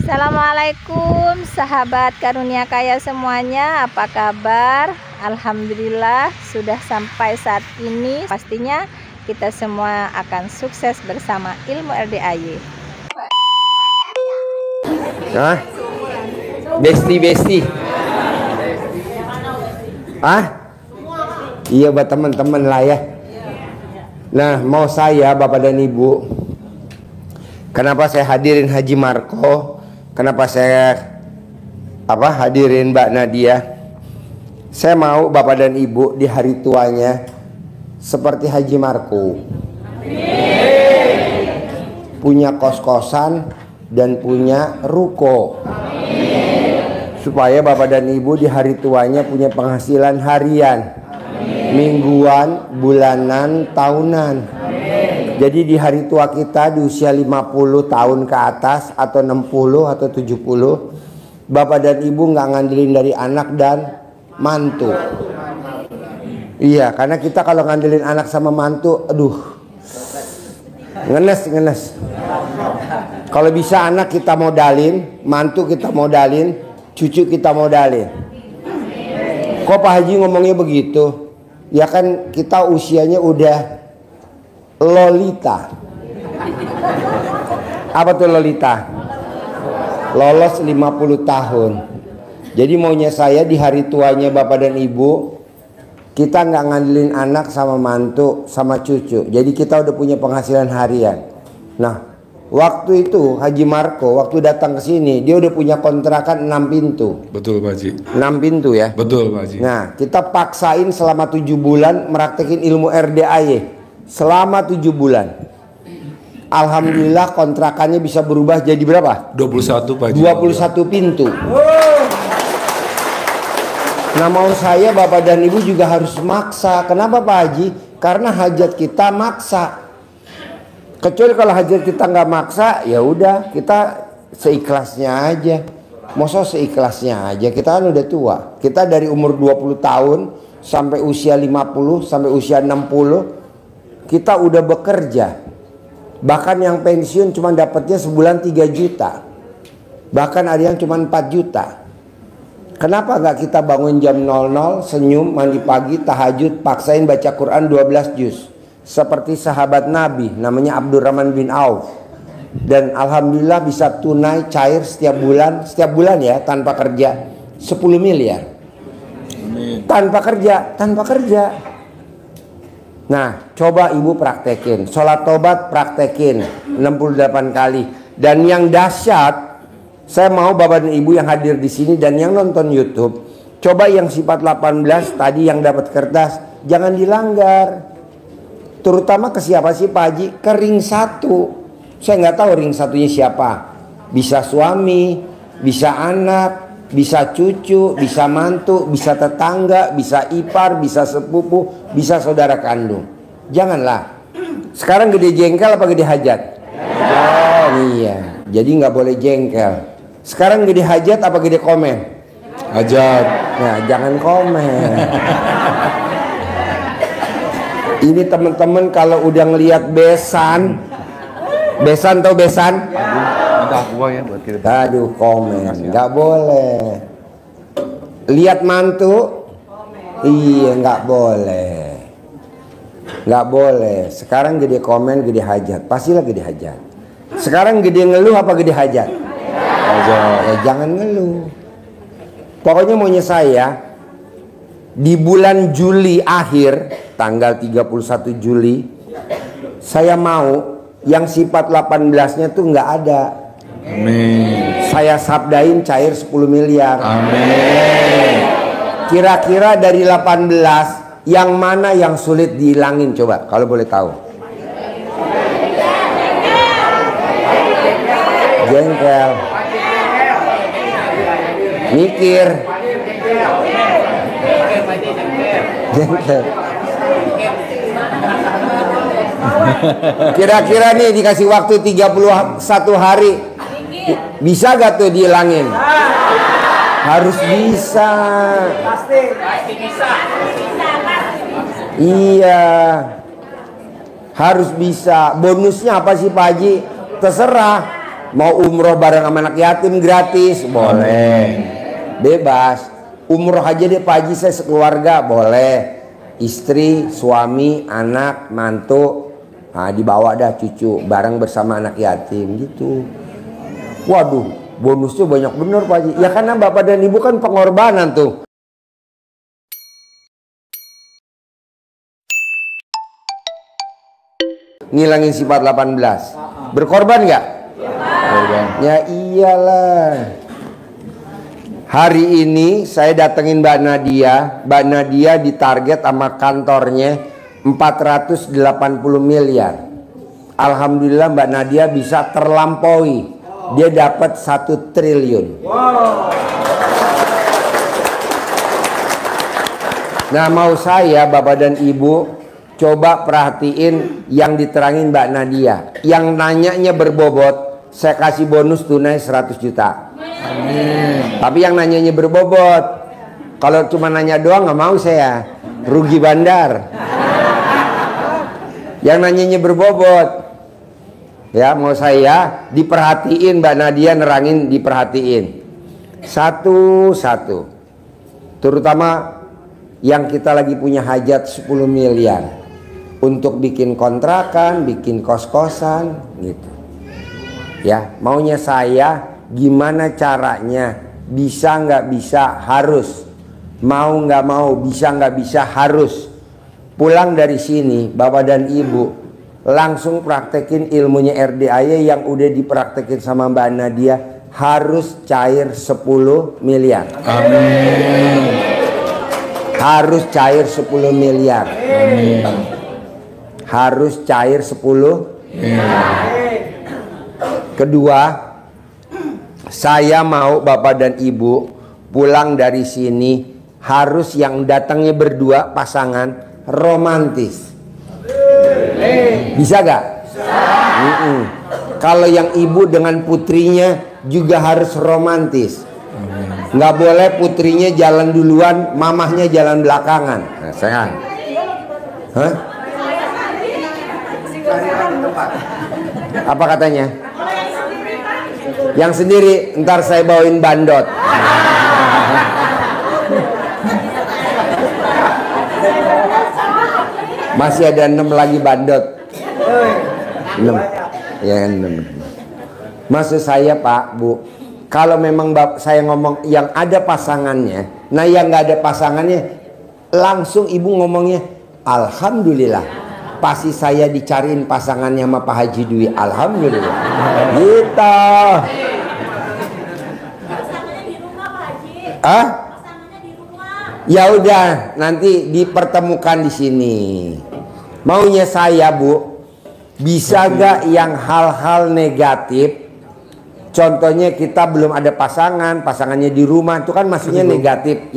Assalamualaikum sahabat karunia kaya semuanya, apa kabar? Alhamdulillah sudah sampai saat ini. Pastinya kita semua akan sukses bersama ilmu RDAY. Hah? Besti. Hah? Iya buat teman-teman lah ya. Nah, mau saya Bapak dan Ibu, kenapa saya hadirin Haji Marco? Kenapa saya hadirin Mbak Nadia? Saya mau Bapak dan Ibu di hari tuanya seperti Haji Marco. Punya kos-kosan dan punya ruko. Supaya Bapak dan Ibu di hari tuanya punya penghasilan harian, mingguan, bulanan, tahunan. Jadi di hari tua kita di usia 50 tahun ke atas atau 60 atau 70, Bapak dan Ibu nggak ngandelin dari anak dan mantu. Iya, karena kita kalau ngandelin anak sama mantu, aduh, ngenes. Kalau bisa anak kita modalin, mantu kita modalin, cucu kita modalin. Kok Pak Haji ngomongnya begitu? Ya kan kita usianya udah Lolita. Apa tuh Lolita? Lolos 50 tahun. Jadi maunya saya di hari tuanya Bapak dan Ibu, kita nggak ngandelin anak sama mantu sama cucu. Jadi kita udah punya penghasilan harian. Nah, waktu itu Haji Marco waktu datang ke sini dia udah punya kontrakan 6 pintu. Betul Pak Haji. 6 pintu ya. Betul Pak Haji. Nah, kita paksain selama 7 bulan meraktekin ilmu RDAY. Selama 7 bulan. Alhamdulillah kontrakannya bisa berubah jadi berapa? 21 Pak Haji. 21 pintu. Nah, mau saya Bapak dan Ibu juga harus maksa. Kenapa Pak Haji? Karena hajat kita maksa. Kecuali kalau hajat kita nggak maksa, ya udah kita seikhlasnya aja. Masa seikhlasnya aja, kita kan udah tua. Kita dari umur 20 tahun sampai usia 50 sampai usia 60 kita udah bekerja. Bahkan yang pensiun cuma dapatnya sebulan 3 juta. Bahkan ada yang cuma 4 juta. Kenapa nggak kita bangun jam 00, senyum, mandi pagi, tahajud, paksain baca Quran 12 juz. Seperti sahabat Nabi namanya Abdurrahman bin Auf. Dan alhamdulillah bisa tunai cair setiap bulan ya, tanpa kerja 10 miliar. Amin. Tanpa kerja. Nah, coba Ibu praktekin. Sholat tobat praktekin 68 kali. Dan yang dahsyat, saya mau Bapak dan Ibu yang hadir di sini dan yang nonton YouTube, coba yang sifat 18 tadi yang dapat kertas, jangan dilanggar. Terutama ke siapa sih Pak Haji? Ke ring 1. Saya nggak tahu ring satunya siapa. Bisa suami, bisa anak, bisa cucu, bisa mantu, bisa tetangga, bisa ipar, bisa sepupu, bisa saudara kandung. Janganlah. Sekarang gede jengkel apa gede hajat? Oh iya. Jadi nggak boleh jengkel. Sekarang gede hajat apa gede komen? Hajat. Nah, jangan komen. Ini teman-teman kalau udah ngelihat besan tau besan? Ya buat kita. Aduh, komen, nggak boleh. Lihat mantu, iya nggak boleh. Sekarang gede komen, gede hajat, pastilah gede hajat. Sekarang gede ngeluh apa gede hajat? Hajat. Ya jangan ngeluh. Pokoknya maunya saya di bulan Juli akhir, tanggal 31 Juli, saya mau yang sifat 18-nya tuh nggak ada. Amin. Saya sabdain cair 10 miliar. Amin. Kira-kira dari 18 yang mana yang sulit dihilangin coba kalau boleh tahu? Jengkel. Mikir. Jengkel. Kira-kira nih dikasih waktu 31 hari. Bisa gak tuh dihilangin? Harus bisa. Pasti bisa. Iya. Harus bisa. Bonusnya apa sih Pak Haji? Terserah. Mau umroh bareng sama anak yatim gratis, boleh. Bebas. Umroh aja deh Pak Haji, saya sekeluarga, boleh. Istri, suami, anak, mantu, nah, dibawa dah cucu bareng bersama anak yatim gitu. Waduh, bonusnya banyak bener Pak Haji. Ya karena bapak dan ibu kan pengorbanan tuh. Ngilangin sifat 18. Berkorban nggak? Ya iyalah. Hari ini saya datengin Mbak Nadia. Mbak Nadia ditarget sama kantornya 480 miliar. Alhamdulillah Mbak Nadia bisa terlampaui. Dia dapat 1 triliun. Nah, mau saya Bapak dan Ibu coba perhatiin yang diterangin Mbak Nadia. Yang nanyanya berbobot, saya kasih bonus tunai 100 juta. Amin. Tapi yang nanyanya berbobot, kalau cuma nanya doang nggak mau saya, rugi bandar. Yang nanyanya berbobot, ya mau saya diperhatiin Mbak Nadia nerangin, diperhatiin satu-satu. Terutama yang kita lagi punya hajat 10 miliar untuk bikin kontrakan, bikin kos-kosan gitu. Ya, maunya saya gimana caranya, bisa nggak bisa harus, mau nggak mau, bisa nggak bisa harus. Pulang dari sini Bapak dan Ibu langsung praktekin ilmunya RDAY yang udah dipraktekin sama Mbak Nadia, harus cair 10 miliar. Amin. Harus cair 10 miliar. Amin. Harus cair 10 miliar. Kedua, saya mau Bapak dan Ibu pulang dari sini harus yang datangnya berdua pasangan romantis. Bisa gak? Kalau yang ibu dengan putrinya juga harus romantis. Nggak boleh putrinya jalan duluan, mamahnya jalan belakangan. Nah, sayang. Hah? Apa katanya? Yang sendiri, ntar saya bawain bandot. Masih ada 6 lagi bandot. 6. Ya 6. Maksud saya Pak, Bu, kalau memang saya ngomong yang ada pasangannya, nah yang nggak ada pasangannya, langsung ibu ngomongnya, alhamdulillah. Pasti saya dicariin pasangannya sama Pak Haji Dwi. Alhamdulillah. Gitu. Ah? Ya udah, nanti dipertemukan di sini. Maunya saya, Bu, bisa gak yang hal-hal negatif? Contohnya kita belum ada pasangan, pasangannya di rumah, itu kan maksudnya negatif.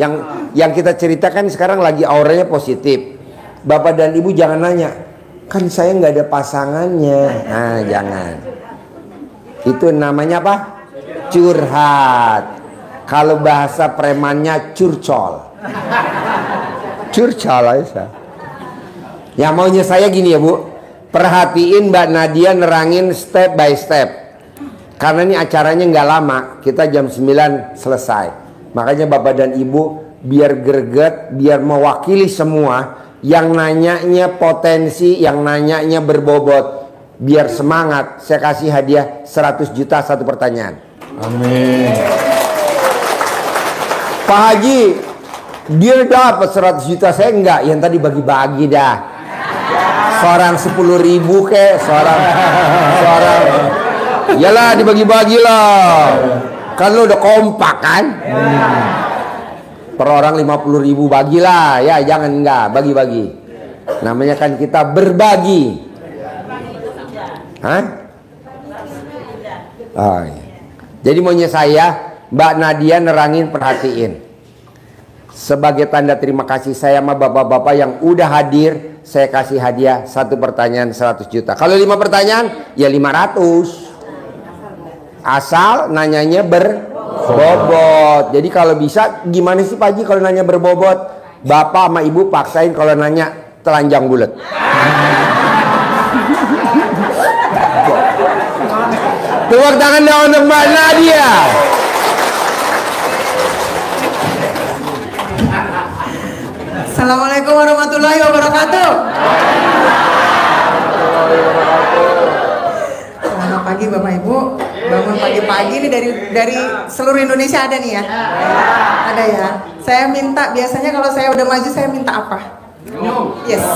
Yang kita ceritakan sekarang lagi auranya positif. Bapak dan Ibu jangan nanya, kan saya nggak ada pasangannya. Nah, jangan. Itu namanya apa? Curhat. Kalau bahasa premannya curcol. Curcol aja. Ya maunya saya gini ya Bu, perhatiin Mbak Nadia nerangin step by step. Karena ini acaranya nggak lama, kita jam 9 selesai. Makanya Bapak dan Ibu biar greget, biar mewakili semua. Yang nanyanya potensi, yang nanyanya berbobot, biar semangat. Saya kasih hadiah 100 juta 1 pertanyaan. Amin. Pak Haji, dia dapat 100 juta, saya enggak. Yang tadi bagi-bagi dah. Seorang 10.000 kek, seorang. Yalah dibagi-bagi lah. Kan lu udah kompak kan? Per orang 50.000 bagilah, ya jangan enggak, bagi-bagi. Namanya kan kita berbagi. Hah? Oh, iya. Jadi maunya saya, Mbak Nadia nerangin, perhatiin. Sebagai tanda terima kasih saya sama bapak-bapak yang udah hadir, saya kasih hadiah 1 pertanyaan 100 juta. Kalau 5 pertanyaan, ya 500. Asal nanyanya berbobot. Jadi kalau bisa gimana sih Pak Haji kalau nanya berbobot? Bapak sama Ibu paksain kalau nanya telanjang bulat. Tepuk tangan dong untuk Mbak Nadia. Assalamualaikum warahmatullahi wabarakatuh. Selamat pagi Bapak Ibu. Bangun pagi-pagi ini dari seluruh Indonesia ada nih ya? Ada ya. Saya minta, biasanya kalau saya udah maju saya minta apa? Yes.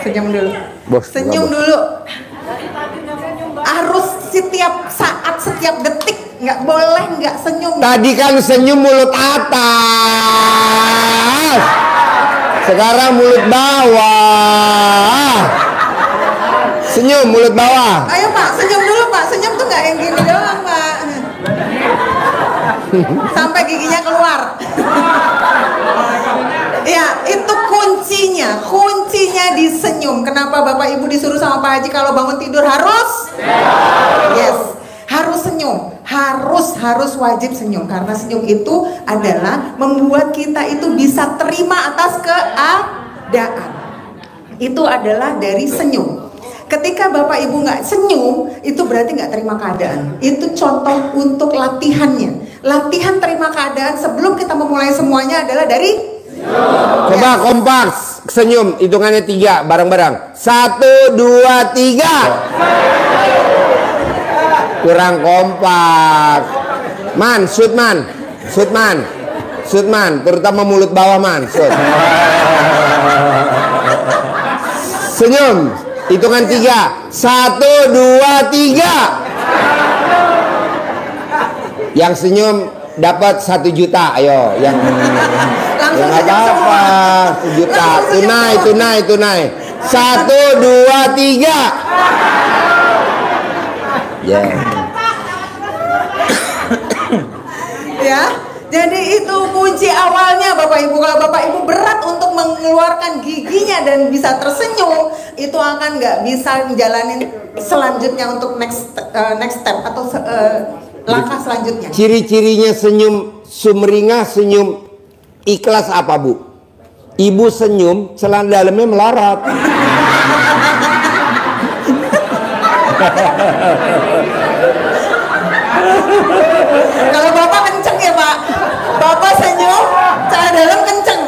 Senyum dulu. Senyum dulu. Harus setiap saat, setiap detik. Nggak boleh nggak senyum. Tadi kan senyum mulut atas, sekarang mulut bawah. Senyum mulut bawah. Ayo Pak, senyum dulu Pak. Senyum tuh nggak yang gini doang Pak. Sampai giginya keluar. Ya, itu kuncinya. Kuncinya di senyum. Kenapa Bapak Ibu disuruh sama Pak Haji kalau bangun tidur harus? Yes, harus senyum. Harus wajib senyum. Karena senyum itu adalah membuat kita itu bisa terima atas keadaan. Itu adalah dari senyum. Ketika Bapak Ibu nggak senyum, itu berarti nggak terima keadaan. Itu contoh untuk latihannya. Latihan terima keadaan sebelum kita memulai semuanya adalah dari Coba kompak senyum, hitungannya 3 bareng-bareng. 1, 2, 3. Kurang kompak. Man, shoot man, terutama mulut bawah man. Shoot. Senyum, hitungan 3. 1, 2, 3. Yang senyum dapat 1 juta. Ayo, yang langsung nggak apa-apa, 1 juta. Tunai. 1, 2, 3. Ya, jadi itu kunci awalnya Bapak Ibu. Kalau Bapak Ibu berat untuk mengeluarkan giginya dan bisa tersenyum, itu akan nggak bisa menjalanin selanjutnya untuk next step atau langkah selanjutnya. Ciri-cirinya senyum sumringah, senyum ikhlas apa Bu? Ibu senyum, celana dalamnya melarat. Kalau Bapak kenceng ya Pak. Bapak senyum, celana dalam kenceng.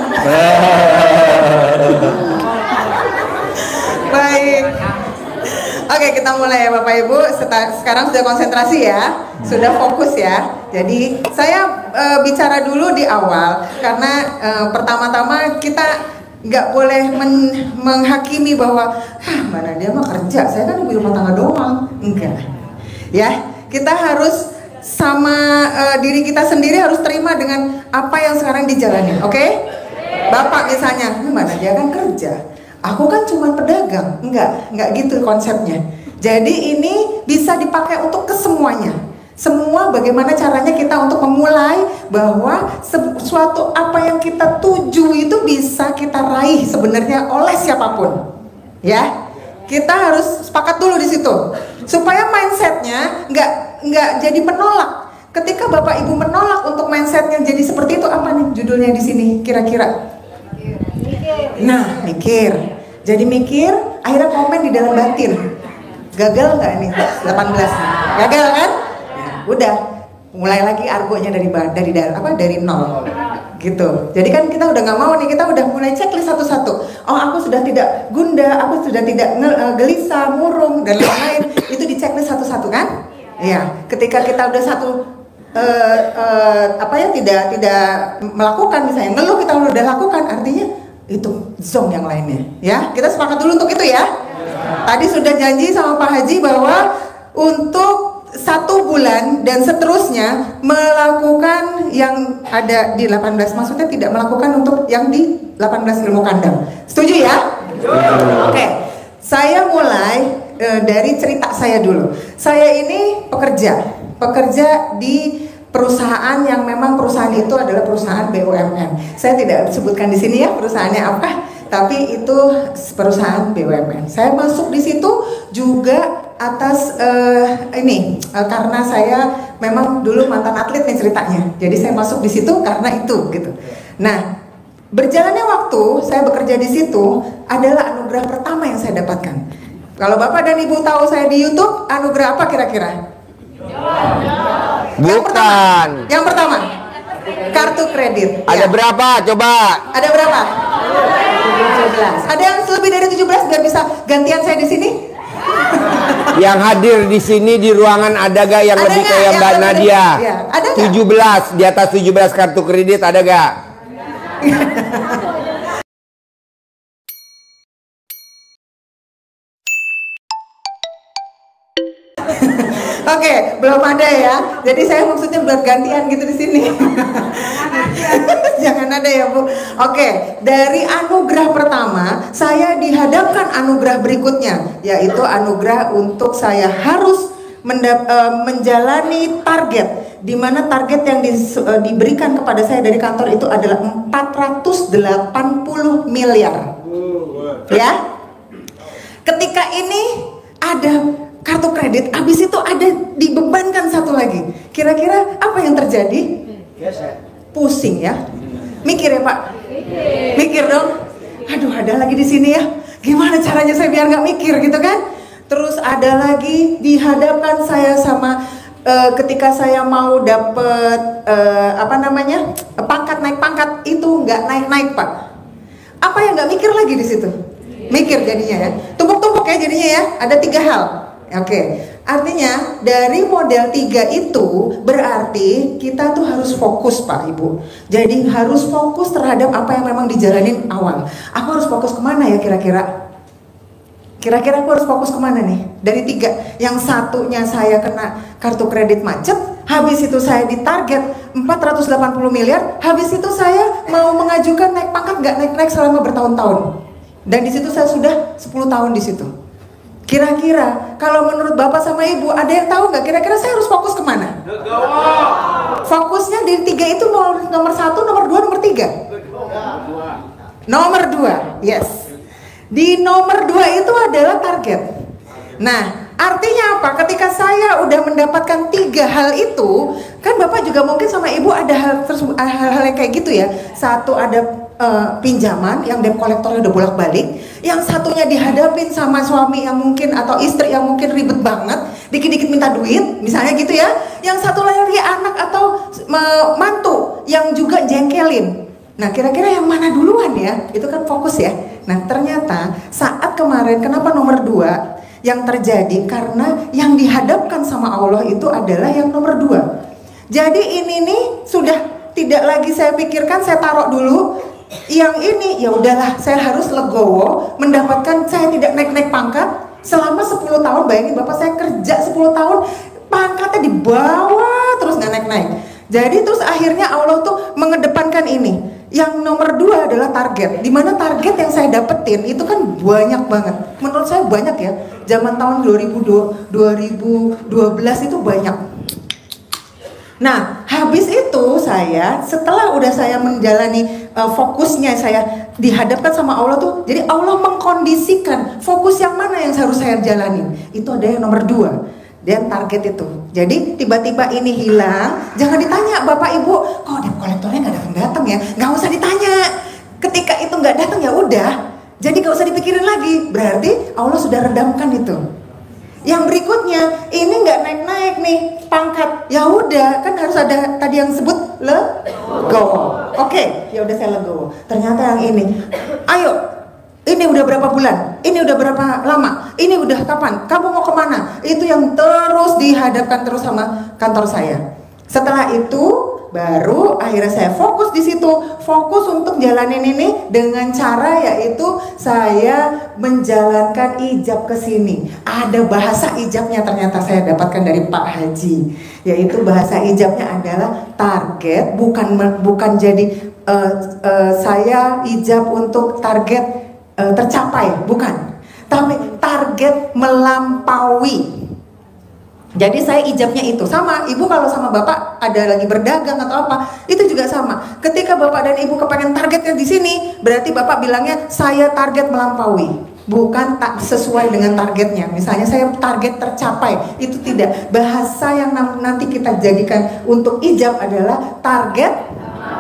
Baik. Oke, kita mulai ya Bapak Ibu. Sekarang sudah konsentrasi ya, sudah fokus ya. Jadi saya bicara dulu di awal karena pertama-tama kita nggak boleh menghakimi bahwa mana dia mah kerja, saya kan ibu rumah tangga doang. Enggak. Ya, kita harus sama diri kita sendiri harus terima dengan apa yang sekarang dijalani. Oke? Bapak misalnya, mana dia kan kerja. Aku kan cuma pedagang. Enggak gitu konsepnya. Jadi ini bisa dipakai untuk kesemuanya. Semua bagaimana caranya kita untuk memulai bahwa sesuatu apa yang kita tuju itu bisa kita raih sebenarnya oleh siapapun. Ya, kita harus sepakat dulu di situ supaya mindsetnya nggak jadi menolak. Ketika Bapak Ibu menolak untuk mindsetnya jadi seperti itu, apa nih judulnya di sini kira-kira? Nah, mikir. Jadi mikir, akhirnya komen di dalam batin. Gagal nggak nih 18? Gagal kan? Udah mulai lagi argonya dari nol gitu. Jadi kan kita udah nggak mau nih, kita udah mulai checklist satu-satu. Oh, aku sudah tidak gundah, aku sudah tidak gelisah, murung dan lain-lain. Itu di checklist satu-satu kan? Iya. Ketika kita udah tidak melakukan, misalnya ngeluh kita udah lakukan, artinya itu zone yang lainnya. Ya, kita sepakat dulu untuk itu ya. Tadi sudah janji sama Pak Haji bahwa untuk 1 bulan dan seterusnya melakukan yang ada di 18, maksudnya tidak melakukan untuk yang di 18 ilmu kandang. Setuju ya? Oke. Saya mulai dari cerita saya dulu. Saya ini pekerja di perusahaan yang memang perusahaan itu adalah perusahaan BUMN. Saya tidak sebutkan di sini ya perusahaannya apa, tapi itu perusahaan BUMN. Saya masuk di situ juga atas karena saya memang dulu mantan atlet nih ceritanya. Jadi saya masuk di situ karena itu gitu. Nah, berjalannya waktu, saya bekerja di situ adalah anugerah pertama yang saya dapatkan. Kalau Bapak dan Ibu tahu saya di YouTube, anugerah apa kira-kira? Bukan. Yang pertama, kartu kredit. Ada Ya. berapa? Coba. Ada berapa? 17. Ada yang lebih dari 17 biar bisa gantian saya di sini? Yang hadir di sini di ruangan ada gak yang Ada lebih nggak kayak yang Mbak lebih dari- Nadia? ya, ada nggak? 17, di atas 17 kartu kredit ada gak? Oke, belum ada ya. Jadi saya maksudnya buat gantian gitu di sini. Jangan ada ya, Bu. Oke, dari anugerah pertama, saya dihadapkan anugerah berikutnya, yaitu anugerah untuk saya harus menjalani target, di mana target yang diberikan kepada saya dari kantor itu adalah 480 miliar. Ya. Ketika ini ada kartu kredit, habis itu ada dibebankan satu lagi. Kira-kira apa yang terjadi? Pusing ya. Mikir ya Pak? Mikir dong. Aduh, ada lagi di sini ya. Gimana caranya saya biar nggak mikir gitu kan? Terus ada lagi dihadapkan saya sama ketika saya mau dapet pangkat, naik pangkat, itu nggak naik Pak. Apa yang nggak mikir lagi di situ? Mikir jadinya ya. Tumpuk-tumpuk ya jadinya ya. Ada 3 hal. Oke, artinya dari model 3 itu berarti kita tuh harus fokus Pak Ibu. Jadi harus fokus terhadap apa yang memang dijalanin awal. Aku harus fokus kemana ya kira-kira? Kira-kira aku harus fokus kemana nih? Dari 3, yang satunya saya kena kartu kredit macet, habis itu saya ditarget 480 miliar, habis itu saya mau mengajukan naik pangkat nggak naik-naik selama bertahun-tahun. Dan di situ saya sudah 10 tahun di situ. Kira-kira kalau menurut Bapak sama Ibu ada yang tahu nggak kira-kira saya harus fokus kemana? Fokusnya dari 3 itu nomor 1, nomor 2, nomor 3? Nomor 2, yes. Di nomor 2 itu adalah target. Nah, artinya apa? Ketika saya udah mendapatkan 3 hal itu, kan Bapak juga mungkin sama Ibu ada hal-hal yang kayak gitu ya. Satu ada pinjaman yang debt kolektornya udah bolak-balik, yang satunya dihadapin sama suami yang mungkin atau istri yang mungkin ribet banget, dikit-dikit minta duit, misalnya gitu ya. Yang satu lagi anak atau mantu yang juga jengkelin. Nah, kira-kira yang mana duluan ya? Itu kan fokus ya. Nah, ternyata saat kemarin kenapa nomor 2 yang terjadi karena yang dihadapkan sama Allah itu adalah yang nomor 2. Jadi ini nih sudah tidak lagi saya pikirkan, saya taruh dulu. Yang ini ya udahlah, saya harus legowo mendapatkan, saya tidak naik-naik pangkat selama 10 tahun. Bayangin Bapak, saya kerja 10 tahun pangkatnya di bawah terus nggak naik-naik. Jadi terus akhirnya Allah tuh mengedepankan ini. Yang nomor 2 adalah target. Dimana target yang saya dapetin itu kan banyak banget. Menurut saya banyak ya. Zaman tahun 2012 itu banyak. Nah, habis itu saya setelah udah saya menjalani fokusnya, saya dihadapkan sama Allah tuh. Jadi Allah mengkondisikan fokus yang mana yang harus saya jalanin. Itu ada yang nomor 2. Dan target itu. Jadi tiba-tiba ini hilang, jangan ditanya Bapak Ibu, kok debt kolektornya nggak datang ya? Nggak usah ditanya. Ketika itu nggak datang ya udah. Jadi nggak usah dipikirin lagi. Berarti Allah sudah redamkan itu. Yang berikutnya, ini nggak naik-naik nih pangkat. Ya udah, kan harus ada tadi yang sebut legowo. Oke, ya udah saya legowo. Ternyata yang ini, ayo. Ini udah berapa bulan? Ini udah berapa lama? Ini udah kapan? Kamu mau kemana? Itu yang terus dihadapkan terus sama kantor saya. Setelah itu baru akhirnya saya fokus di situ, fokus untuk jalanin ini dengan cara yaitu saya menjalankan ijab ke sini. Ada bahasa ijabnya ternyata saya dapatkan dari Pak Haji, yaitu bahasa ijabnya adalah target, bukan jadi saya ijab untuk target tercapai, bukan, tapi target melampaui. Jadi saya ijabnya itu sama. Ibu kalau sama Bapak ada lagi berdagang atau apa, itu juga sama. Ketika Bapak dan Ibu kepengen targetnya di sini, berarti Bapak bilangnya saya target melampaui, bukan tak sesuai dengan targetnya. Misalnya saya target tercapai, itu tidak. Bahasa yang nanti kita jadikan untuk ijab adalah target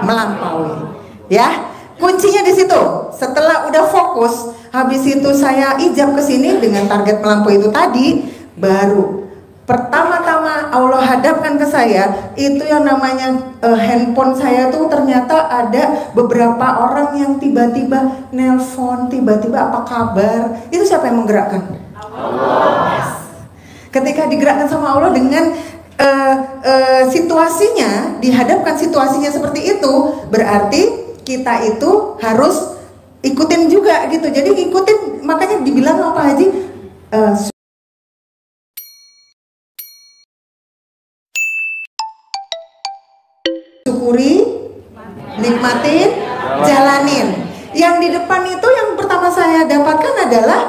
melampaui. Ya. Kuncinya di situ. Setelah udah fokus, habis itu saya ijab ke sini dengan target melampaui itu tadi, baru pertama-tama Allah hadapkan ke saya itu yang namanya handphone saya tuh ternyata ada beberapa orang yang tiba-tiba nelpon, tiba-tiba apa kabar. Itu siapa yang menggerakkan? Allah. Ketika digerakkan sama Allah dengan situasinya, dihadapkan situasinya seperti itu, berarti kita itu harus ikutin juga gitu. Jadi ikutin, makanya dibilang sama Pak Haji, syukuri, nikmatin, jalanin. Yang di depan itu yang pertama saya dapatkan adalah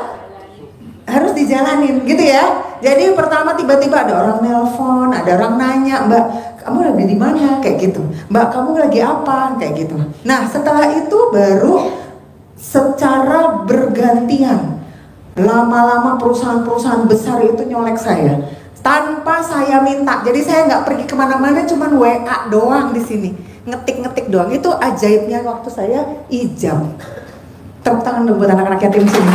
harus dijalanin gitu ya. Jadi pertama tiba-tiba ada orang nelpon, ada orang nanya, Mbak kamu lagi di mana, kayak gitu. Mbak kamu lagi apa, kayak gitu. Nah setelah itu baru secara bergantian lama-lama perusahaan-perusahaan besar itu nyolek saya tanpa saya minta. Jadi saya nggak pergi kemana-mana, cuman WA doang di sini, ngetik-ngetik doang. Itu ajaibnya waktu saya ijab. Tepuk tangan dong buat anak-anak yatim sini.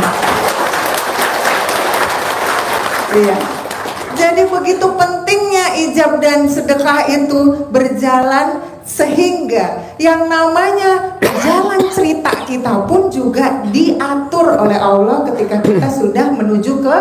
Iya. Jadi begitu pentingnya ijab dan sedekah itu berjalan, sehingga yang namanya jalan cerita kita pun juga diatur oleh Allah ketika kita sudah menuju ke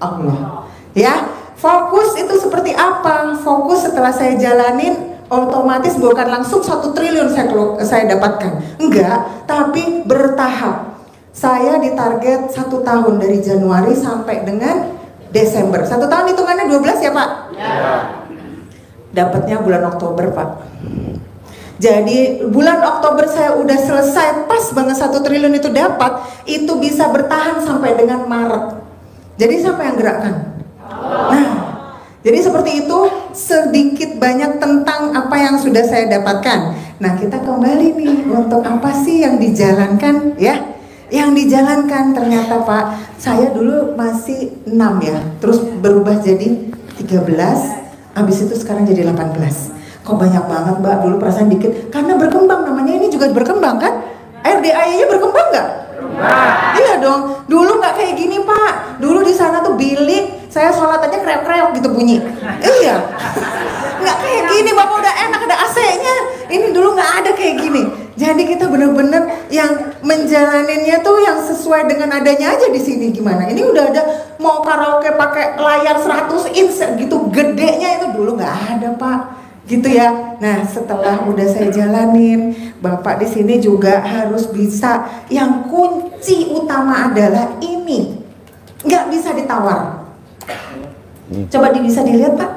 Allah. Ya, fokus itu seperti apa? Fokus setelah saya jalanin otomatis bukan langsung 1 triliun saya dapatkan. Enggak, tapi bertahap. Saya ditarget 1 tahun dari Januari sampai dengan Desember. 1 tahun hitungannya 12 ya Pak? Ya. Dapatnya bulan Oktober Pak. Jadi bulan Oktober saya udah selesai, pas banget 1 triliun itu dapat, itu bisa bertahan sampai dengan Maret. Jadi siapa yang gerakkan? Nah, jadi seperti itu sedikit banyak tentang apa yang sudah saya dapatkan. Nah kita kembali nih, untuk apa sih yang dijalankan ya? Yang dijalankan ternyata Pak, saya dulu masih 6 ya, terus berubah jadi 13, habis itu sekarang jadi 18. Kok banyak banget Mbak, dulu perasaan dikit, karena berkembang, namanya ini juga berkembang kan? RDAI-nya berkembang nggak? Iya dong, dulu nggak kayak gini Pak, dulu di sana tuh bilik, saya sholat aja kreok-kreok gitu bunyi. Iya, nggak kayak gini Bapak, udah enak ada AC-nya, ini dulu nggak ada kayak gini. Jadi kita bener-bener yang menjalaninnya tuh yang sesuai dengan adanya aja di sini. Gimana? Ini udah ada mau karaoke pakai layar 100 inch gitu gedenya, itu dulu nggak ada Pak. Gitu ya. Nah setelah udah saya jalanin, Bapak di sini juga harus bisa. Yang kunci utama adalah ini, nggak bisa ditawar. Coba bisa dilihat Pak.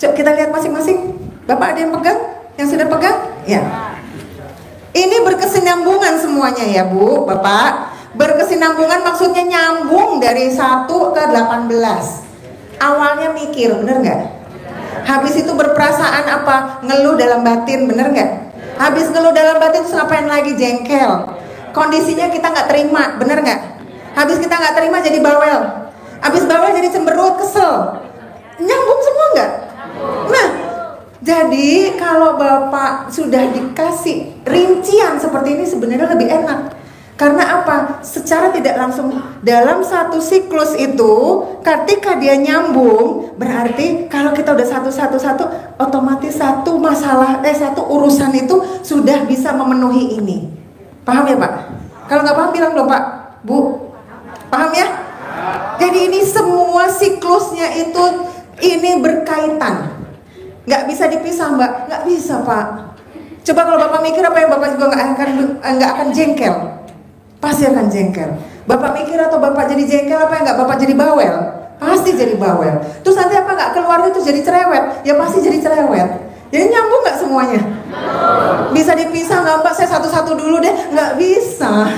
Coba kita lihat masing-masing. Bapak ada yang pegang? Yang sudah pegang? Ya. Ini berkesinambungan semuanya ya Bu, Bapak. Berkesinambungan maksudnya nyambung dari 1 ke 18. Awalnya mikir, bener nggak? Habis itu berperasaan apa? Ngeluh dalam batin, bener nggak? Habis ngeluh dalam batin terus ngapain lagi? Jengkel. Kondisinya kita nggak terima, bener nggak? Habis kita nggak terima jadi bawel. Habis bawel jadi cemberut, kesel. Nyambung semua nggak? Nah, jadi kalau Bapak sudah dikasih rincian seperti ini sebenarnya lebih enak. Karena apa? Secara tidak langsung dalam satu siklus itu, ketika dia nyambung, berarti kalau kita udah satu, otomatis satu masalah, satu urusan itu sudah bisa memenuhi ini. Paham ya Pak? Kalau nggak paham bilang dong Pak, Bu. Paham ya? Jadi ini semua siklusnya itu ini berkaitan. Nggak bisa dipisah Mbak, nggak bisa Pak. Coba kalau Bapak mikir apa yang Bapak juga nggak akan jengkel, pasti akan jengkel. Bapak mikir atau Bapak jadi jengkel apa yang nggak Bapak jadi bawel, pasti jadi bawel. Terus nanti apa nggak keluar itu jadi cerewet, ya pasti jadi cerewet. Jadi nyambung nggak semuanya? Bisa dipisah nggak Mbak? Saya satu-satu dulu deh, nggak bisa.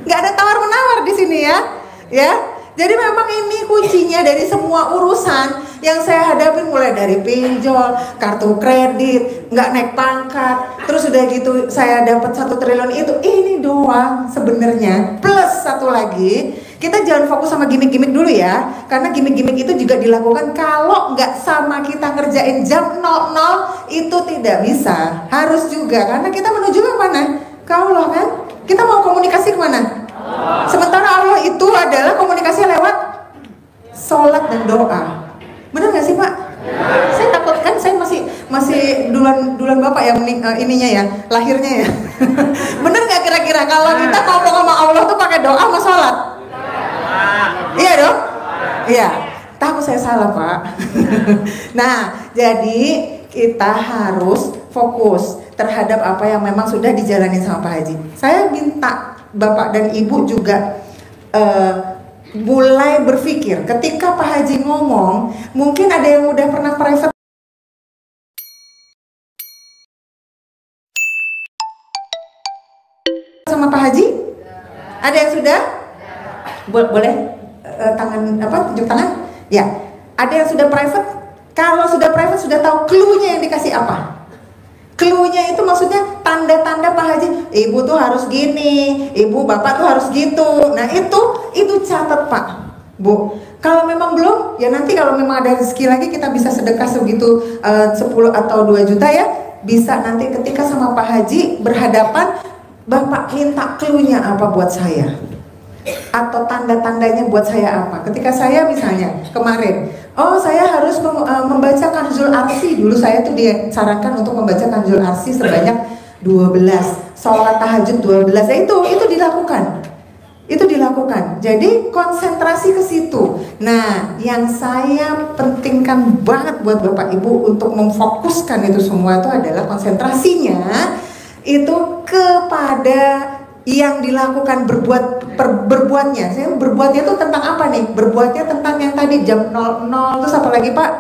Nggak ada tawar menawar di sini ya, ya. Jadi memang ini kuncinya dari semua urusan yang saya hadapi, mulai dari pinjol, kartu kredit, nggak naik pangkat, terus udah gitu saya dapat 1 triliun itu, ini doang sebenarnya. Plus satu lagi, kita jangan fokus sama gimmick-gimmick dulu ya, karena gimmick-gimmick itu juga dilakukan kalau nggak sama kita ngerjain jam 00 itu tidak bisa. Harus juga, karena kita menuju ke mana? Ke Allah kan? Kita mau komunikasi kemana? Sementara Allah itu adalah komunikasi lewat sholat dan doa. Benar nggak sih Pak? Saya takut kan, saya masih duluan Bapak yang ininya ya, lahirnya ya. Bener nggak kira-kira kalau kita ngomong sama Allah tuh pakai doa sama sholat? Iya dong? Iya. Takut saya salah Pak. Nah, jadi kita harus fokus terhadap apa yang memang sudah dijalani sama Pak Haji. Saya minta Bapak dan Ibu juga mulai berpikir ketika Pak Haji ngomong, mungkin ada yang udah pernah private sama Pak Haji? Ada yang sudah? Boleh tangan apa, tunjuk tangan? Ya. Ada yang sudah private? Kalau sudah private sudah tahu clue-nya yang dikasih apa? Clue-nya itu maksudnya tanda-tanda Pak Haji, ibu tuh harus gini, ibu bapak tuh harus gitu. Nah itu catat Pak, Bu. Kalau memang belum, ya nanti kalau memang ada rezeki lagi kita bisa sedekah segitu 10 atau 2 juta ya. Bisa nanti ketika sama Pak Haji berhadapan, Bapak minta clue-nya apa buat saya? Atau tanda-tandanya buat saya apa? Ketika saya misalnya kemarin, oh saya harus membaca Kanzul Arsi. Dulu saya tuh disarankan untuk membaca Kanzul Arsi sebanyak 12, sholat tahajud 12. Ya itu dilakukan. Itu dilakukan. Jadi konsentrasi ke situ. Nah, yang saya pentingkan banget buat Bapak Ibu untuk memfokuskan itu semua itu adalah konsentrasinya itu kepada yang dilakukan berbuatnya. Saya berbuatnya itu tentang apa nih? Berbuatnya tentang yang tadi jam 00 terus apa lagi Pak?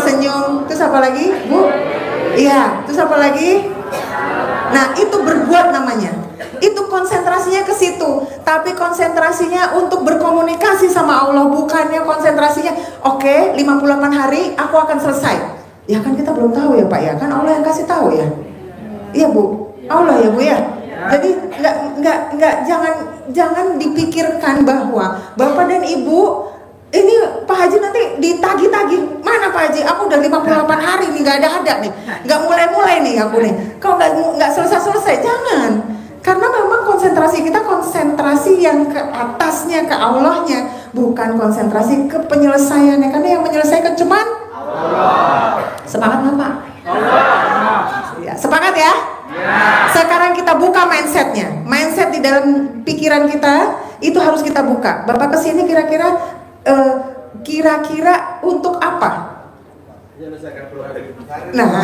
Senyum. Terus apa lagi Bu? Iya. Terus apa lagi? Nah itu berbuat namanya. Itu konsentrasinya ke situ. Tapi konsentrasinya untuk berkomunikasi sama Allah, bukannya konsentrasinya oke, 58 hari aku akan selesai. Ya kan kita belum tahu ya Pak ya. Kan Allah yang kasih tahu ya. Iya Bu. Allah ya Bu ya. Jadi jangan dipikirkan bahwa Bapak dan Ibu ini Pak Haji nanti ditagih-tagih. Mana Pak Haji? Aku udah 58 hari nih nggak ada nih, nggak mulai nih aku nih. Kau nggak selesai. Jangan, karena memang konsentrasi kita konsentrasi yang ke atasnya, ke Allahnya, bukan konsentrasi ke penyelesaiannya. Karena yang menyelesaikan cuman Allah. Sepakat nggak Pak? Allah. Ya, sepakat ya? Sekarang kita buka mindsetnya. Mindset di dalam pikiran kita itu harus kita buka. Bapak kesini kira-kira untuk apa? Nah,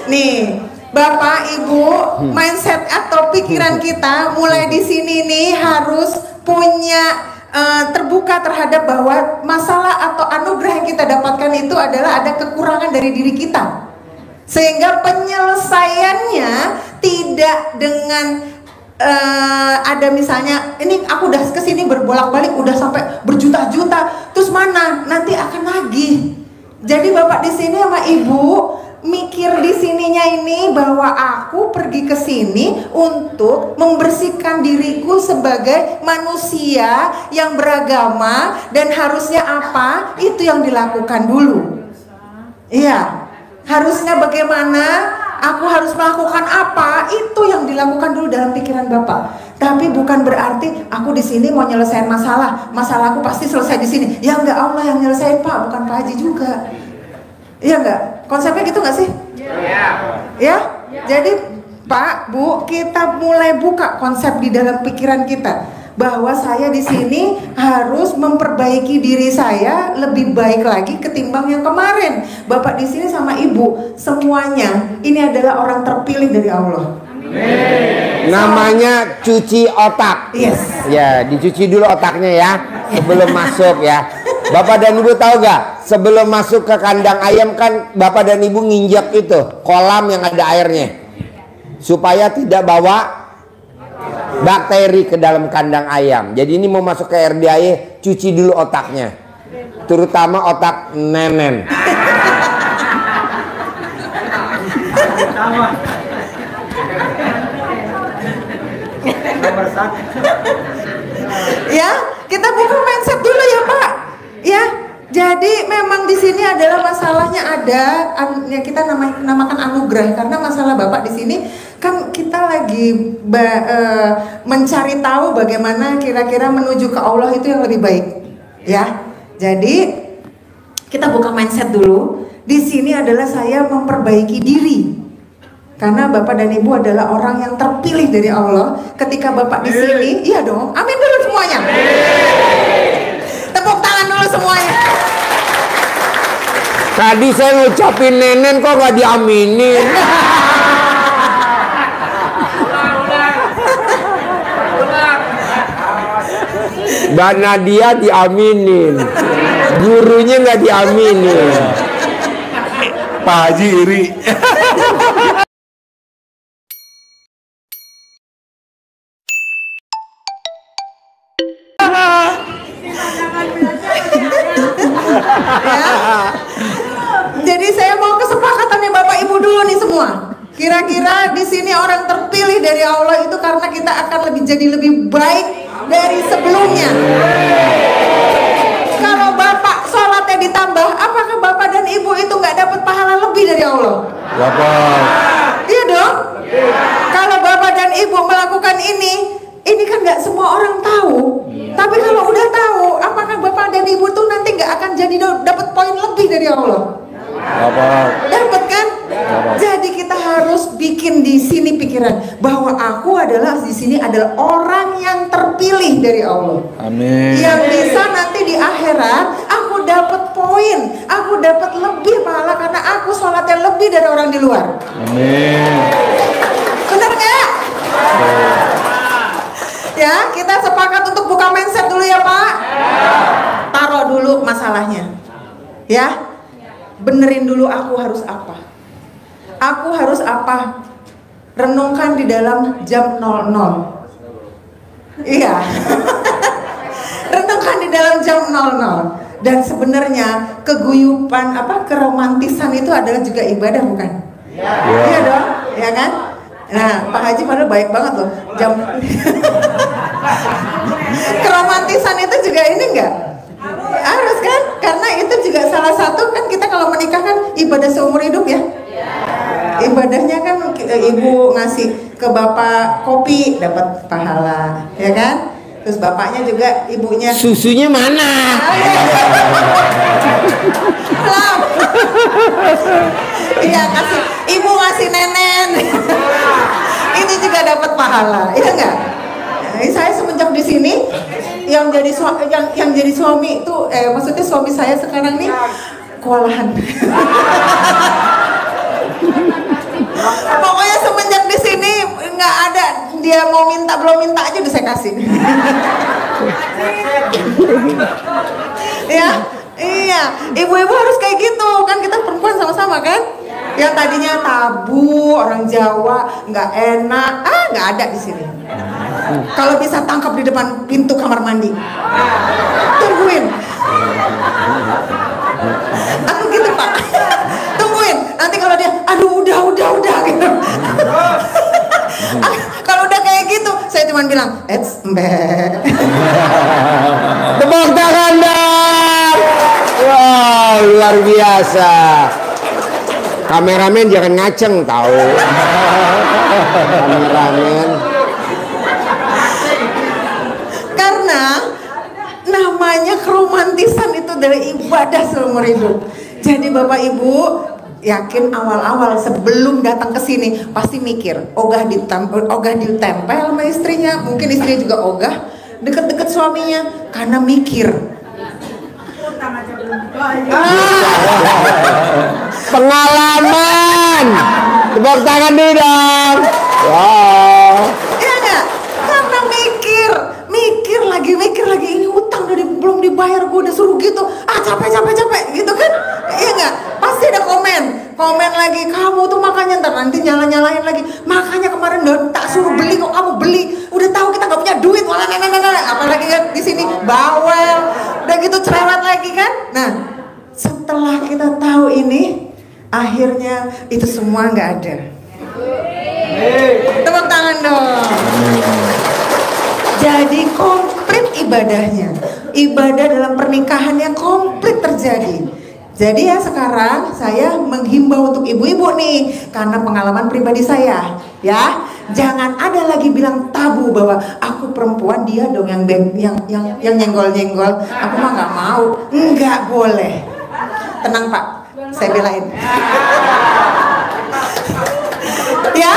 nih Bapak Ibu, mindset atau pikiran kita mulai di sini nih harus punya terbuka terhadap bahwa masalah atau anugerah yang kita dapatkan itu adalah ada kekurangan dari diri kita. Sehingga penyelesaiannya tidak dengan ada misalnya ini aku udah kesini berbolak-balik udah sampai berjuta-juta, terus mana nanti akan nagih. Jadi Bapak di sini sama Ibu mikir di sininya ini bahwa aku pergi ke sini untuk membersihkan diriku sebagai manusia yang beragama dan harusnya apa itu yang dilakukan dulu. Iya. Harusnya bagaimana, aku harus melakukan apa, itu yang dilakukan dulu dalam pikiran Bapak. Tapi bukan berarti aku di sini mau nyelesain masalahku pasti selesai di sini. Ya enggak, Allah yang nyelesain Pak, bukan Pak Haji juga. Iya enggak? Konsepnya gitu enggak sih? Iya. Ya? Jadi Pak, Bu, kita mulai buka konsep di dalam pikiran kita. Bahwa saya di sini harus memperbaiki diri saya lebih baik lagi ketimbang yang kemarin. Bapak di sini sama Ibu semuanya ini adalah orang terpilih dari Allah. Amin. Namanya cuci otak. Yes. Ya, dicuci dulu otaknya ya sebelum masuk ya. Bapak dan Ibu tahu gak? Sebelum masuk ke kandang ayam kan Bapak dan Ibu nginjak itu kolam yang ada airnya supaya tidak bawa bakteri ke dalam kandang ayam. Jadi ini mau masuk ke RDAY, cuci dulu otaknya, terutama otak nenen. Ya, kita buka mindset dulu ya Pak. Ya, jadi memang di sini adalah masalahnya ada yang kita namakan anugerah, karena masalah Bapak di sini Kan kita lagi mencari tahu bagaimana kira-kira menuju ke Allah itu yang lebih baik, ya. Jadi kita buka mindset dulu. Di sini adalah saya memperbaiki diri, karena Bapak dan Ibu adalah orang yang terpilih dari Allah. Ketika Bapak di sini, iya dong, amin dulu semuanya. Tepuk tangan dulu semuanya. Tadi saya ngucapin nenen kok gak diaminin. Mbak Nadia diaminin, gurunya nggak diaminin. Pak Haji iri. Ya. Jadi saya mau kesepakatannya Bapak Ibu dulu nih semua. Kira-kira di sini orang terpilih dari Allah itu karena kita akan jadi lebih baik dari sebelumnya. Kalau Bapak sholatnya ditambah, apakah Bapak dan Ibu itu nggak dapat pahala lebih dari Allah? Bapak. Iya dong. Kalau Bapak dan Ibu melakukan ini kan nggak semua orang tahu. Tapi kalau udah tahu, apakah Bapak dan Ibu tuh nanti nggak akan jadi dapat poin lebih dari Allah? Bapak. Dapat kan? Jadi kita harus bikin di sini pikiran bahwa aku adalah di sini adalah orang yang terpilih dari Allah. Amin. Yang bisa nanti di akhirat aku dapat poin, aku dapat lebih pahala karena aku sholatnya lebih dari orang di luar. Amin. Benar nggak? Ya, kita sepakat untuk buka mindset dulu ya Pak. Taruh dulu masalahnya, ya. Benerin dulu aku harus apa. Aku harus apa? Renungkan di dalam jam 00. Iya. Renungkan di dalam jam 00. Dan sebenarnya keguyupan keromantisan itu adalah juga ibadah, bukan? Iya dong, ya kan? Nah, Pak Haji padahal baik banget loh. Keromantisan itu juga ini enggak? Harus kan? Karena itu juga salah satu kan kita kalau menikah kan ibadah seumur hidup ya. Ibadahnya kan ibu ngasih ke bapak kopi dapat pahala, ya kan? Terus bapaknya juga ibunya. Susunya mana? Iya, kasih ibu ngasih nenen. Ini juga dapat pahala, iya enggak? Nah, saya semenjak di sini yang jadi suami itu maksudnya suami saya sekarang nih kewalahan. Pokoknya semenjak di sini nggak ada dia mau minta belum minta aja udah saya kasih. Ya, iya, ibu-ibu harus kayak gitu kan, kita perempuan sama-sama kan? Yang tadinya tabu orang Jawa nggak enak, nggak ada di sini. Kalau bisa tangkap di depan pintu kamar mandi, tungguin. Aku gitu Pak, tungguin. Nanti kalau dia, aduh udah gitu. Kalau udah kayak gitu, saya cuma bilang, mbak. Tepuk tangan dong. Wow, luar biasa. Kameramen jangan ngaceng tahu. Kameramen. Karena namanya keromantisan itu dari ibadah seumur hidup. Jadi Bapak Ibu yakin awal-awal sebelum datang ke sini pasti mikir ogah ditempel sama istrinya, mungkin istrinya juga ogah deket-deket suaminya karena mikir. Pengalaman. Tepuk tangan dulu dong. Wow. Iya nggak? Karena mikir lagi ini utang belum dibayar, gue udah suruh gitu, capek gitu kan? Iya nggak? Pasti ada komen lagi, kamu tuh makanya nanti nyalain lagi, makanya kemarin tak suruh beli kok kamu beli, udah tahu kita nggak punya duit, apalagi kan di sini bawel, udah gitu cerewet lagi kan? Nah, setelah kita tahu ini, akhirnya itu semua nggak ada. Tepuk tangan dong. Jadi komplit ibadahnya, ibadah dalam pernikahannya komplit terjadi. Jadi ya sekarang saya menghimbau untuk ibu-ibu nih, karena pengalaman pribadi saya, ya, jangan ada lagi bilang tabu bahwa aku perempuan, dia dong yang nyenggol-nyenggol, aku mah nggak mau, nggak boleh. Tenang Pak, saya belain. Ya,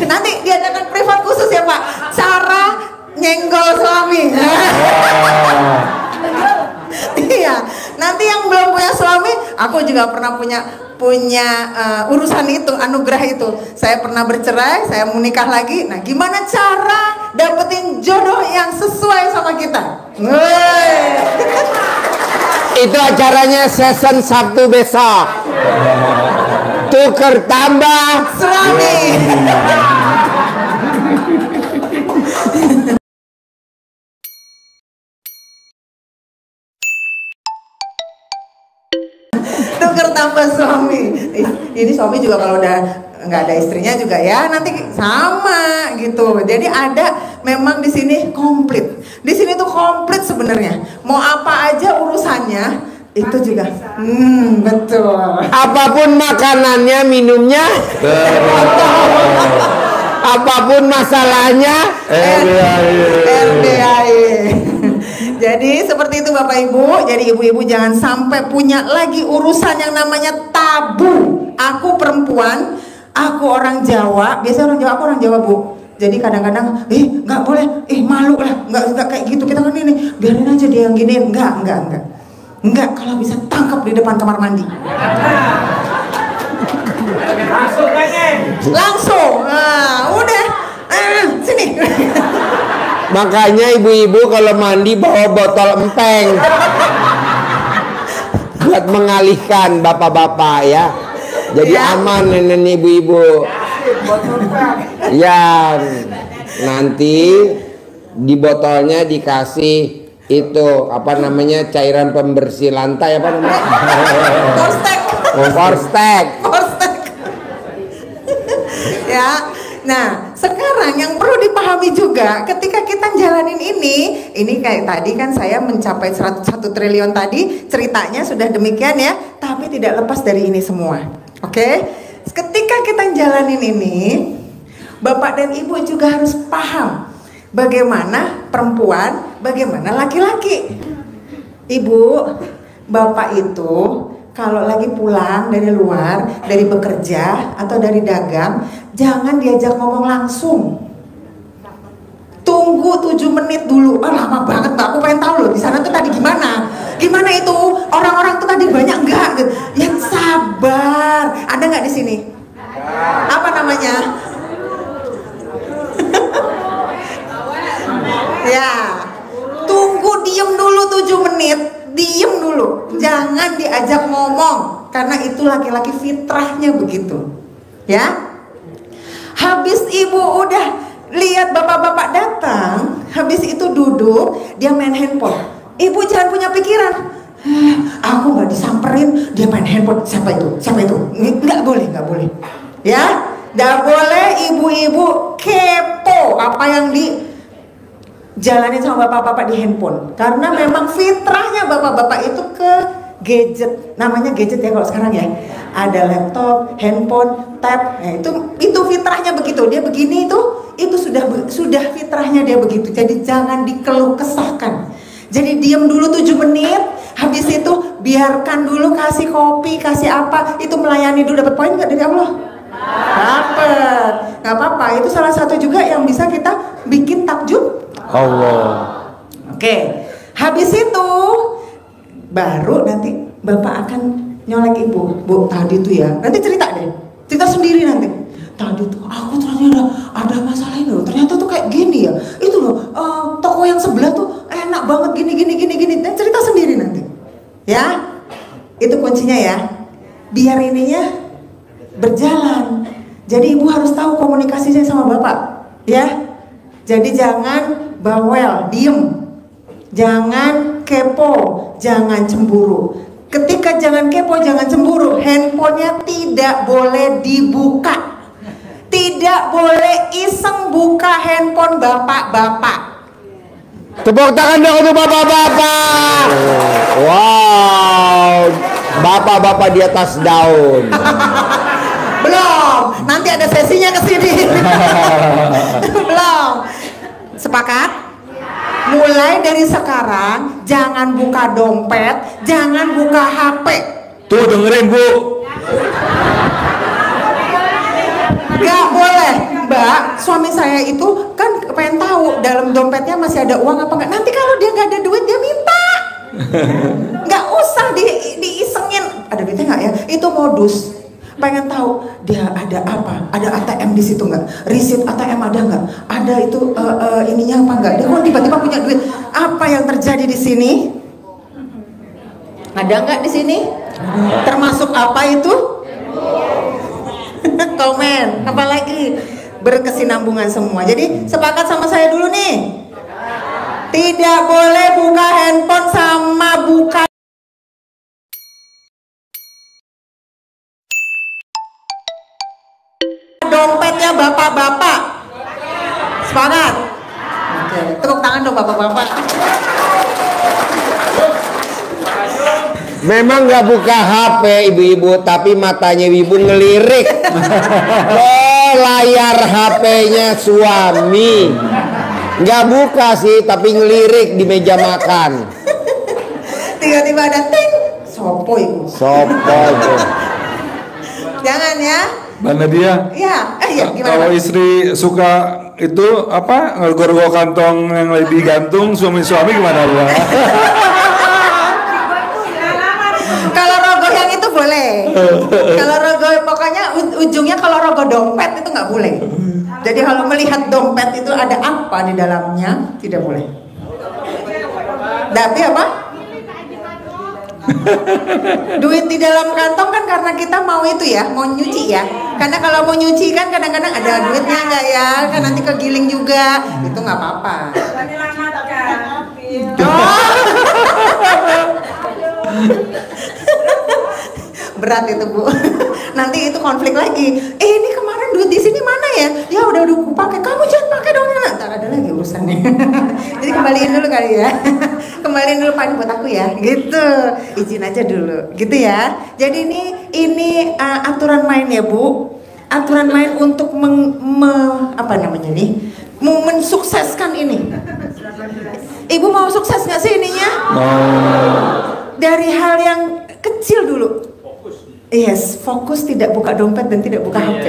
nanti diadakan privat khusus ya Pak, cara nyenggol suami. Iya, nanti yang belum punya suami, aku juga pernah punya urusan itu, anugerah itu. Saya pernah bercerai, saya mau nikah lagi. Nah, gimana cara dapetin jodoh yang sesuai sama kita? Itu acaranya season Sabtu besok. Tuker tambah suami. Tuker tambah suami. Ini suami juga kalau udah nggak ada istrinya juga ya nanti sama gitu. Jadi ada memang di sini komplit. Di sini tuh komplit sebenarnya. Mau apa aja urusannya itu juga. Betul. apapun makanannya, minumnya, apapun masalahnya, RDAE. Jadi seperti itu Bapak Ibu. Jadi ibu-ibu jangan sampai punya lagi urusan yang namanya tabu. Aku perempuan, aku orang Jawa. Biasanya orang Jawa, aku orang Jawa Bu. Jadi kadang-kadang, nggak boleh, malu lah, nggak kayak gitu. Kita kan ini, biarin aja dia yang gini. Enggak, kalau bisa tangkap di depan kamar mandi. Langsung. Nah, udah. Sini. Makanya ibu-ibu kalau mandi bawa botol empeng buat mengalihkan bapak-bapak ya. Jadi aman nenek ibu-ibu. Ya, nanti di botolnya dikasih itu apa namanya, cairan pembersih lantai, apa namanya? Forstek. Ya. Nah, sekarang yang perlu dipahami juga ketika kita jalanin ini kayak tadi kan saya mencapai 101 triliun tadi, ceritanya sudah demikian ya, tapi tidak lepas dari ini semua. Oke? Ketika kita jalanin ini, Bapak dan Ibu juga harus paham bagaimana perempuan, bagaimana laki-laki. Ibu, Bapak itu kalau lagi pulang dari luar, dari bekerja atau dari dagang, jangan diajak ngomong langsung. Tunggu 7 menit dulu. Lama banget Mbak, aku pengen tahu loh di sana tuh tadi gimana. Gimana itu? Orang-orang tuh tadi banyak enggak? Ya sabar. Ada nggak di sini? Apa namanya? Ya. Tunggu diem dulu 7 menit. Diem dulu, jangan diajak ngomong, karena itu laki-laki fitrahnya begitu, ya. Habis ibu udah lihat bapak-bapak datang, habis itu duduk, dia main handphone. Ibu jangan punya pikiran, aku nggak disamperin, dia main handphone, siapa itu? Nggak boleh, ya, nggak boleh ibu-ibu kepo apa yang jalanin sama bapak-bapak di handphone, karena memang fitrahnya bapak-bapak itu ke gadget, namanya gadget ya kalau sekarang ya, ada laptop, handphone, tab, nah itu fitrahnya begitu, dia begini itu sudah fitrahnya dia begitu. Jadi jangan dikeluh kesahkan. Jadi diam dulu 7 menit, habis itu biarkan dulu, kasih kopi, kasih apa, itu melayani dulu. Dapat poin nggak dari Allah? Dapat, nggak apa-apa. Itu salah satu juga yang bisa kita bikin takjub Allah. Oke, habis itu baru nanti bapak akan nyolek ibu. Bu, tadi tuh ya, nanti cerita sendiri nanti. Tadi tuh aku ternyata ada masalah ini loh. Ternyata tuh kayak gini ya. Itu loh, toko yang sebelah tuh enak banget gini. Dan cerita sendiri nanti. Ya, itu kuncinya ya. Biar ininya berjalan. Jadi ibu harus tahu komunikasinya sama bapak, ya. Jadi jangan bawel, diem. Jangan kepo, jangan cemburu. Ketika jangan kepo, jangan cemburu, handphonenya tidak boleh dibuka. Tidak boleh iseng buka handphone bapak-bapak. Tepuk tangan dong untuk bapak-bapak. Wow, Bapak-bapak di atas daun. Belum, nanti ada sesinya ke sini. Belum. Sepakat? Mulai dari sekarang jangan buka dompet, jangan buka HP. Tuh dengerin Bu. Gak boleh, Mbak. Suami saya itu kan pengen tahu dalam dompetnya masih ada uang apa enggak. Nanti kalau dia nggak ada duit dia minta. Nggak usah diisengin. Ada duitnya nggak ya? Itu modus. Pengen tahu dia ada apa? Ada ATM di situ nggak? Risit ATM ada nggak? Ada itu ininya apa nggak? Dia kok tiba-tiba punya duit? Apa yang terjadi di sini? Ada nggak di sini? Termasuk apa itu? Komen. Apalagi berkesinambungan semua. Jadi sepakat sama saya dulu nih. Tidak boleh buka handphone sama buka dompetnya bapak-bapak. Sepakat? Oke, tepuk tangan dong bapak-bapak. Memang nggak buka HP ibu-ibu, tapi matanya ibu ngelirik ke layar HP-nya suami. Nggak buka sih, tapi ngelirik di meja makan. Tiba-tiba ada ting, sopo ibu. Sopo ibu. Jangan ya. Mbak Nadia. Iya, iya gimana? Kalau Pak? istri suka itu apa ngergor-gor kantong yang lagi digantung suami-suami gimana Bu? Kalau rogoh yang itu boleh. Kalau rogoh pokoknya ujungnya kalau rogoh dompet itu nggak boleh. Jadi kalau melihat dompet itu ada apa di dalamnya tidak boleh. Tapi apa? Duit di dalam kantong kan karena kita mau itu ya, mau nyuci ya. Karena kalau mau nyuci kan kadang-kadang ada duitnya nggak ya, kan nanti kegiling juga, itu nggak apa-apa. Berat itu Bu. Nanti itu konflik lagi. Ini kemarin duit di sini mana ya? Ya udah aku pakai. Kamu jangan pakai dong. Ntar ada lagi urusannya. Jadi kembaliin dulu kali ya. Kembaliin dulu Pak ini buat aku ya. Gitu. Izin aja dulu. Gitu ya. Jadi ini aturan main ya Bu. Aturan main untuk apa namanya nih? Mensukseskan ini. Ibu mau sukses nggak sih ininya? Dari hal yang kecil dulu. Yes, fokus tidak buka dompet dan tidak buka HP.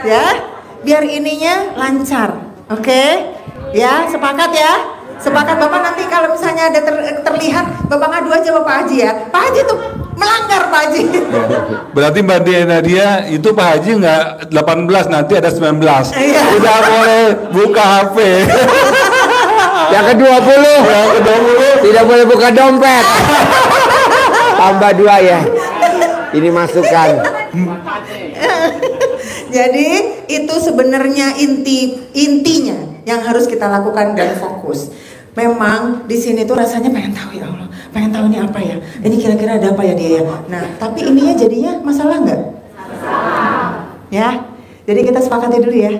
Ya, biar ininya lancar. Oke? Ya, sepakat ya? Sepakat Bapak nanti kalau misalnya ada terlihat Bapak ngadu aja Bapak Haji ya. Pak Haji tuh melanggar Pak Haji. Berarti Mbak Nadia itu Pak Haji nggak 18 nanti ada 19. Iya. Tidak boleh buka HP. Yang ke-20 tidak boleh buka dompet. Tambah 2 ya. Ini masukan. Jadi itu sebenarnya intinya yang harus kita lakukan dan fokus. Memang di sini tuh rasanya pengen tahu ya Allah, pengen tahu ini apa ya, ini kira-kira ada apa ya dia ya. Nah tapi ininya jadinya masalah nggak? Ya, jadi kita sepakati dulu ya.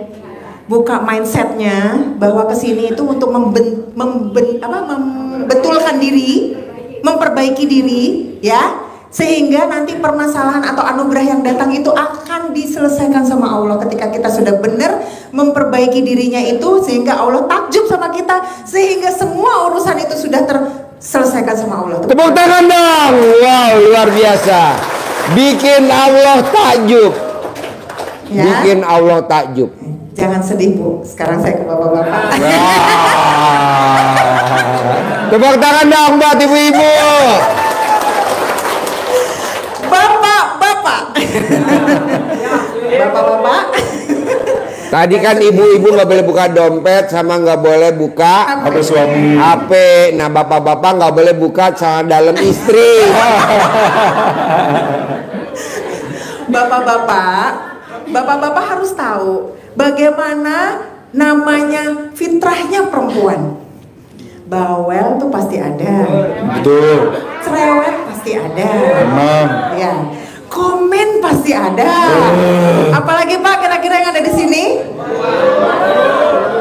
Buka mindsetnya bahwa kesini itu untuk membetulkan diri, memperbaiki diri, ya, sehingga nanti permasalahan atau anugerah yang datang itu akan diselesaikan sama Allah ketika kita sudah benar memperbaiki dirinya itu, sehingga Allah takjub sama kita, sehingga semua urusan itu sudah terselesaikan sama Allah. Tepuk tangan dong. Wow, luar biasa. Bikin Allah takjub. Ya. Bikin Allah takjub. Jangan sedih Bu, sekarang saya ke bapak-bapak. Tepuk tangan dong buat ibu-ibu. Bapak-bapak. Bapak-bapak. Tadi kan ibu-ibu nggak boleh buka dompet sama nggak boleh buka HP suami. HP. Nah bapak-bapak nggak boleh buka celana dalam istri. Bapak-bapak harus tahu bagaimana namanya fitrahnya perempuan. Bawel tuh pasti ada. Betul. Cerewet pasti ada. Memang. Ya. Komen pasti ada. Apalagi Pak kira-kira yang ada di sini?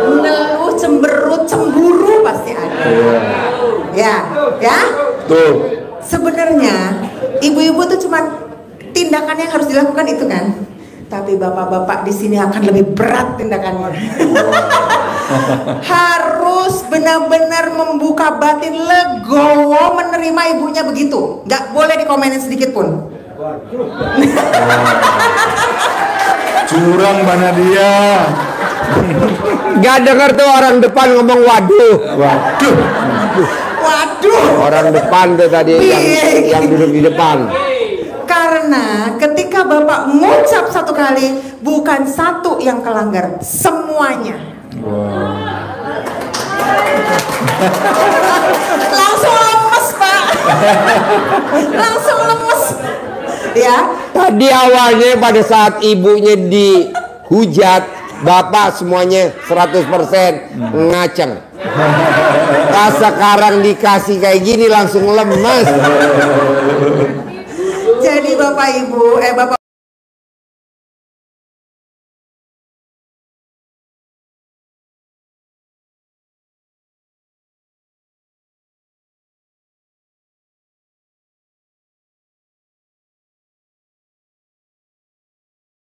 Ngeluh, cemberut, cemburu pasti ada. Ya, ya. Tuh. sebenarnya ibu-ibu tuh cuma tindakan yang harus dilakukan itu kan. Tapi bapak-bapak di sini akan lebih berat tindakannya. Harus benar-benar membuka batin, legowo menerima ibunya begitu. Nggak boleh dikomenin sedikit pun. Curang mana dia? Gak denger tuh orang depan ngomong waduh. Waduh. Waduh. Orang depan tuh tadi yang duduk di depan. Karena ketika Bapak ngucap satu kali, bukan satu yang kelanggar, semuanya. Langsung lemes, Pak. Langsung lemes. Ya. Tadi awalnya pada saat ibunya dihujat, bapak semuanya 100% ngaceng. Pas sekarang dikasih kayak gini langsung lemes. Jadi Bapak Ibu, Bapak